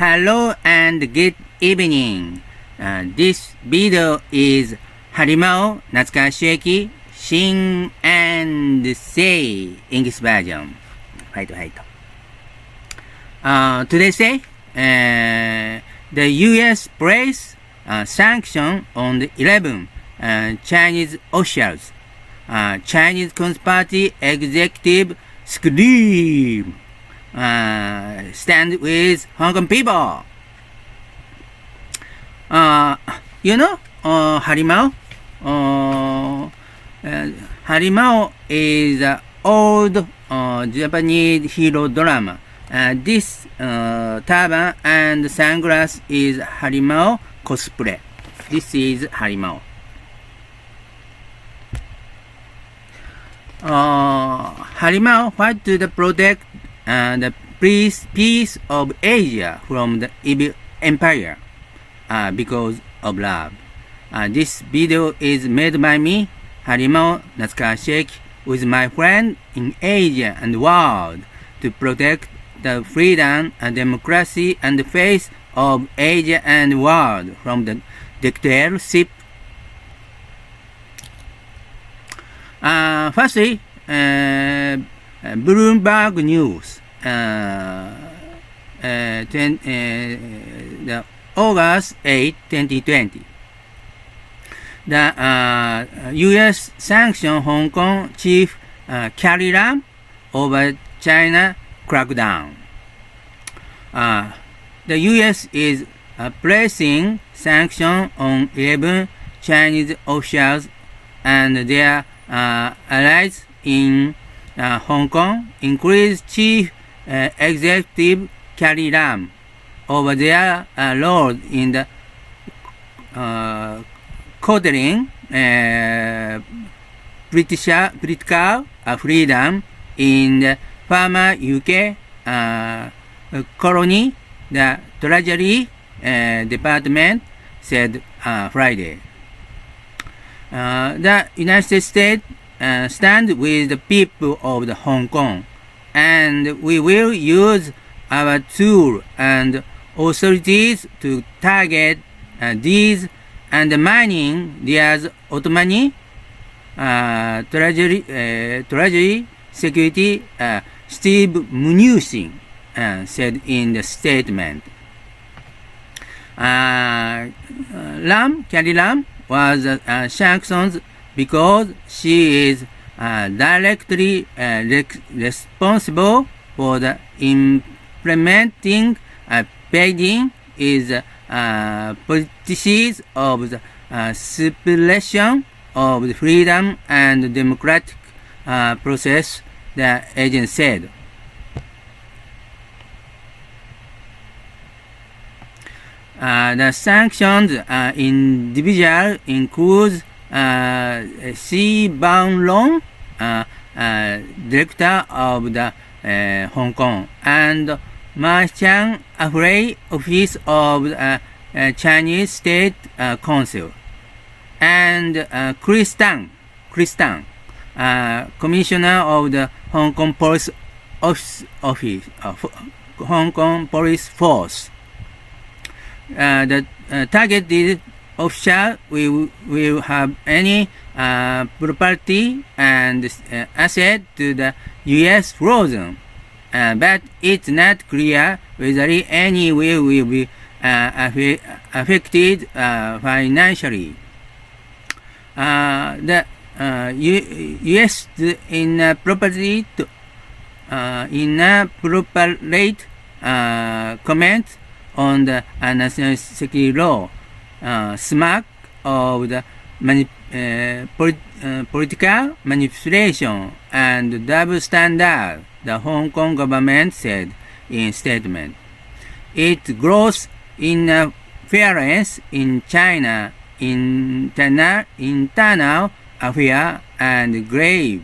Hello and good evening. This video is Harimau Natsukashi Sing and Say English version. Today say the U.S. placed sanction on the 11 Chinese officials. Chinese Communist Party executive scream. Stand with Hong Kong people. Harimau? Harimau is an old Japanese hero drama. This turban and sunglass is Harimau cosplay. This is Harimau. Harimau fight to protect the peace of Asia from the evil empire because of love. This video is made by me, Harimau Natsukashi, with my friend in Asia and world to protect the freedom and democracy and faith of Asia and world from the dictatorship. Firstly, Bloomberg News. August 8, 2020. The U.S. sanctioned Hong Kong Chief Carrie Lam over China crackdown. The U.S. is placing sanctions on 11 Chinese officials and their allies in Hong Kong, including Chief Executive Carrie Lam over their role in the curtailing political freedom in the former UK colony, the Treasury Department said Friday. The United States stand with the people of the Hong Kong, and we will use our tools and authorities to target these undermining their autonomy, Treasury Secretary Steven Mnuchin said in the statement. Carrie Lam was sanctioned because she is directly responsible for the implementing Beijing is policies of the suppression of the freedom and democratic process, the agent said. The sanctioned individual includes C. Ban Long, director of the Hong Kong, and Ma Qiang, Affray Office of the Chinese State Council, and Chris Tang, Commissioner of the Hong Kong Police Hong Kong Police Force. The targeted official will have any property and asset to the U.S. frozen, but it's not clear whether any will be affected financially. The U.S. inappropriate comment on the national security law, smack of the political manipulation and double standard, the Hong Kong government said in statement. It gross interference in China internal affairs and grave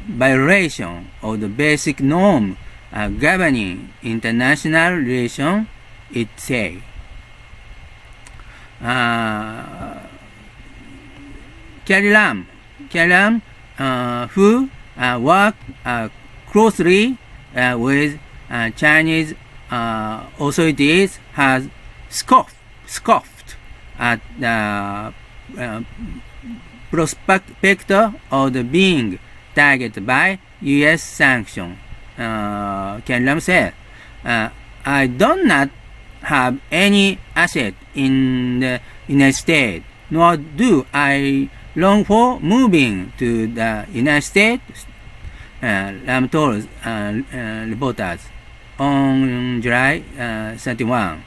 violation of the basic norm governing international relations, it said. Carrie Lam, who worked closely with Chinese authorities has scoffed at the prospect of being targeted by U.S. sanctions. Carrie Lam said, I do not have any asset in the United States, nor do I long for moving to the United States, Lam told reporters on July 31,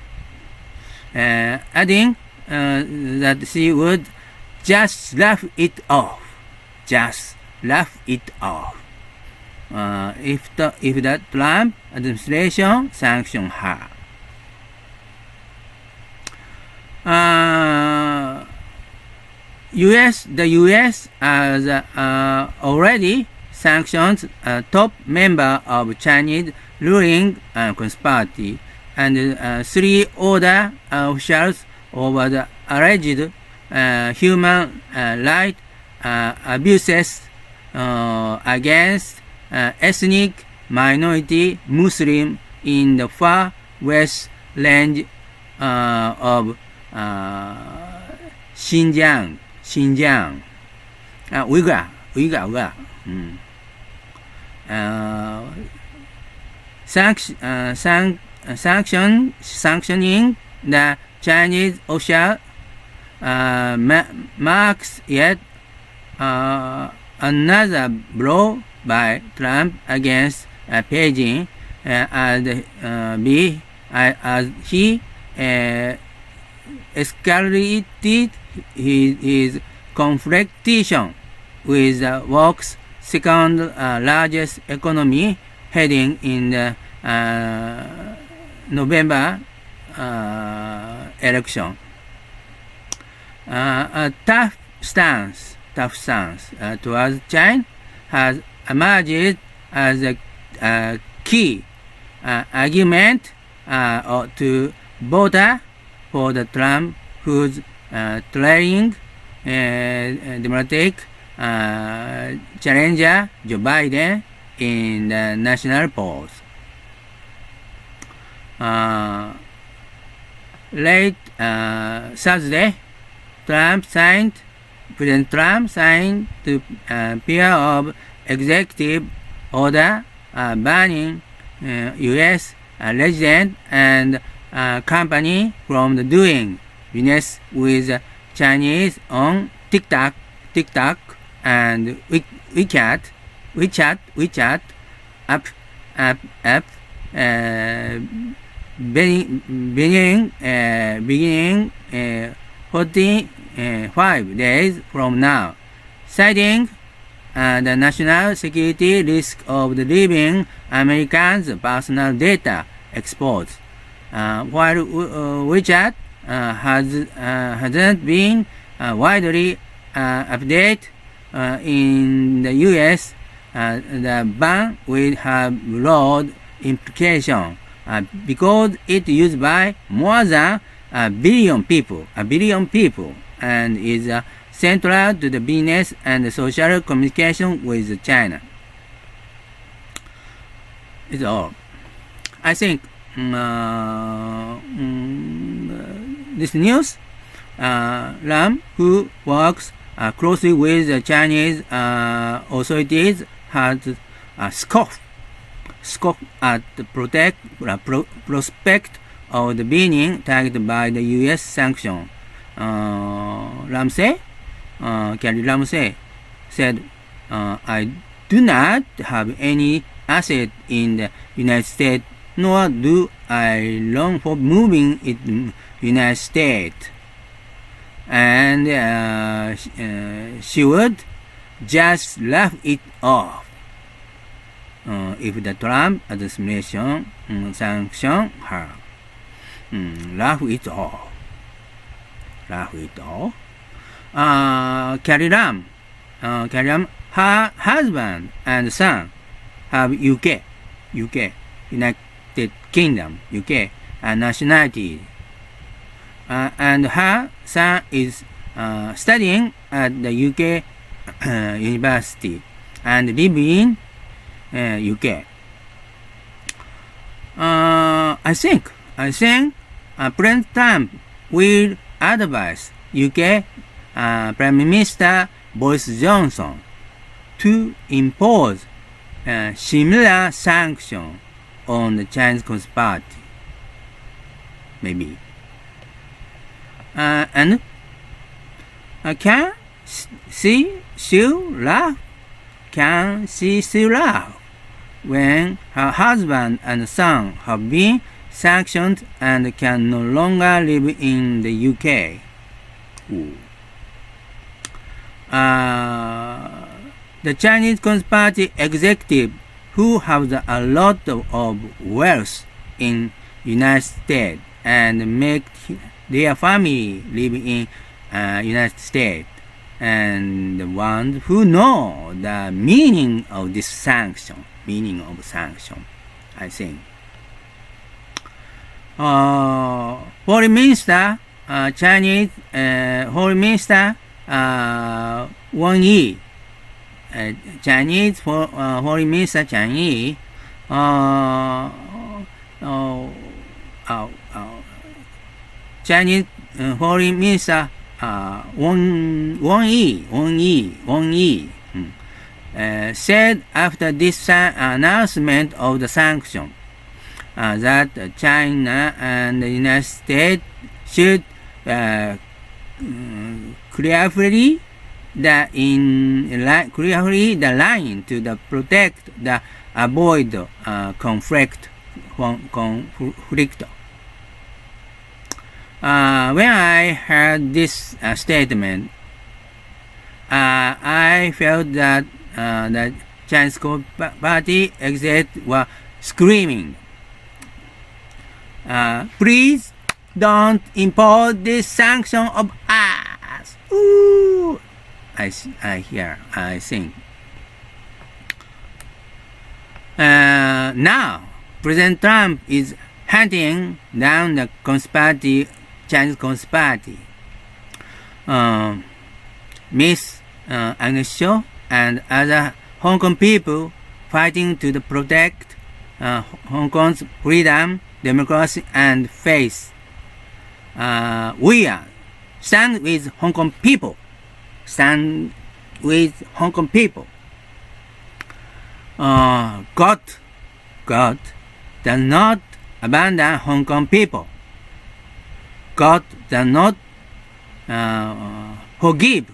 adding that she would just laugh it off, if the Trump administration sanctioned her. The U.S. has already sanctioned a top member of Chinese ruling conspiracy and 3 other officials over the alleged human rights abuses against ethnic minority Muslims in the far west range of Xinjiang. Uyghur. Sanctioning the Chinese official marks yet another blow by Trump against Beijing as he escalated his confrontation with the world's second largest economy heading in the November election. A tough stance towards China has emerged as a key argument to voter for the Trump, who's trailing Democratic challenger Joe Biden in the national polls. Late Thursday, President Trump signed the pair of executive order banning U.S. residents and company from doing business with Chinese on TikTok and WeChat app beginning 45 days from now, citing the national security risk of the leaving Americans' personal data exposed. While WeChat hasn't been widely updated in the U.S., the ban will have broad implications because it's used by more than a billion people, and is central to the business and social communication with China. It's all. I think this news, Lam, who works closely with the Chinese authorities, has scoffed at the prospect of the being targeted by the U.S. sanction. Carrie Lam said, I do not have any asset in the United States, nor do I long for moving it to the United States. And she would just laugh it off if the Trump administration sanctioned her. Laugh it off. Carrie Lam, her husband and son have UK, United Kingdom, UK nationality, and her son is studying at the UK university and live in UK. I think President Trump will advise UK Prime Minister Boris Johnson to impose similar sanctions on the Chinese Communist Party. Maybe. And can she still laugh? Can she still laugh when her husband and son have been sanctioned and can no longer live in the UK? The Chinese Communist Party executive who have a lot of wealth in United States and make their family live in United States, and the ones who know the meaning of this sanction, I think. Foreign Minister, Chinese Foreign Minister Wang Yi, Chinese Foreign Minister Wang Yi, Chinese Foreign Minister Wang Yi said after this announcement of the sanction that China and the United States should clearly the line to protect the avoid conflict. When I heard this statement, I felt that the Chinese Communist Party executives were screaming, "Please don't impose this sanction of us!" Ooh. I think. Now, President Trump is hunting down the Chinese Communist Party. Miss Agnes Shaw and other Hong Kong people fighting to protect Hong Kong's freedom, democracy, and faith. We stand with Hong Kong people. Stand with Hong Kong people. God does not abandon Hong Kong people. God does not forgive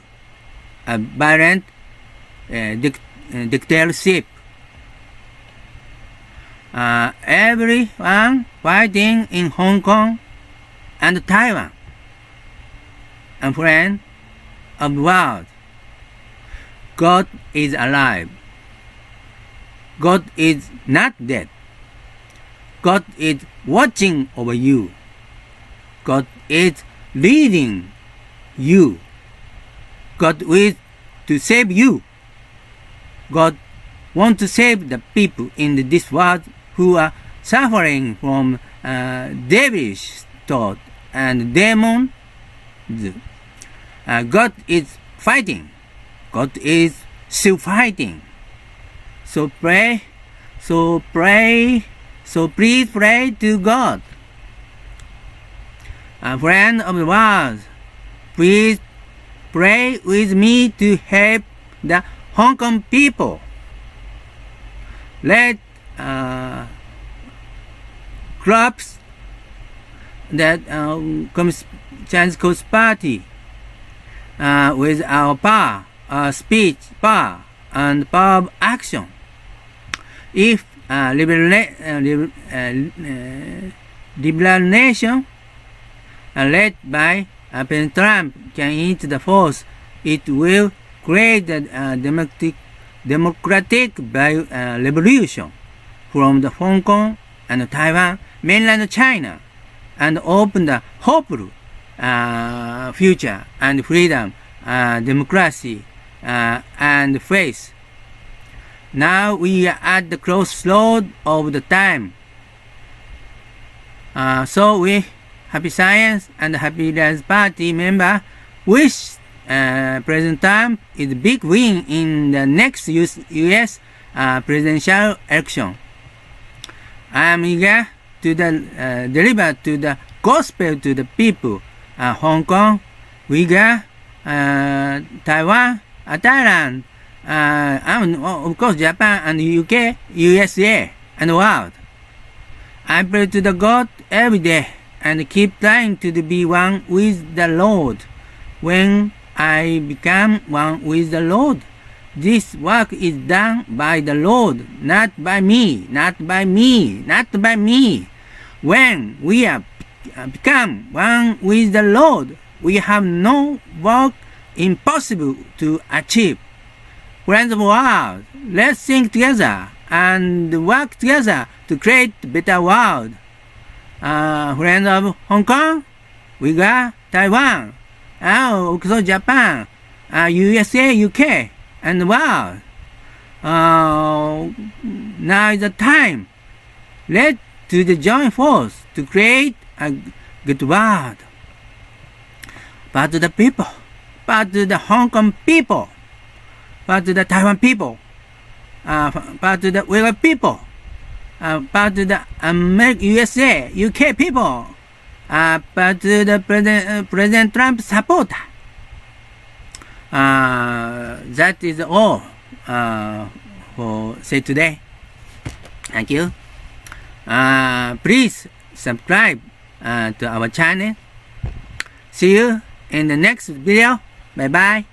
a violent dictatorship. Everyone fighting in Hong Kong and Taiwan, and friend of the world, God is alive. God is not dead. God is watching over you. God is leading you. God wills to save you. God wants to save the people in this world who are suffering from devilish thought and demons. God is fighting. God is still fighting. So please pray to God. Friend of the world, please pray with me to help the Hong Kong people. Let crops that Chinese Communist Party with our power, our speech power, and power of action. If liberal nation led by President Trump can enter the force, it will create a democratic revolution from the Hong Kong and Taiwan, mainland China, and open the hopeful future and freedom, democracy, and faith. Now we are at the crossroad of the time. So we, Happy Science and Happy Alliance Party member, wish President Trump is a big win in the next U.S. presidential election. I am eager to the deliver to the gospel to the people. Hong Kong, Uyghur, Taiwan, Thailand, and of course Japan and UK, USA, and the world. I pray to the God every day and keep trying to be one with the Lord. When I become one with the Lord, this work is done by the Lord, not by me, not by me, not by me. When we are become one with the Lord, we have no work impossible to achieve. Friends of the world, let's think together and work together to create a better world. Friends of Hong Kong, Uyghur, Taiwan, also Japan, USA, UK, and the world. Now is the time. Let's join force to create a good world. But to the people, but to the Hong Kong people, but to the Taiwan people, but to the Uyghur people, but to the USA, UK people, but to the President Trump supporter. That is all for say today. Thank you. Please subscribe to our channel. See you in the next video. Bye bye.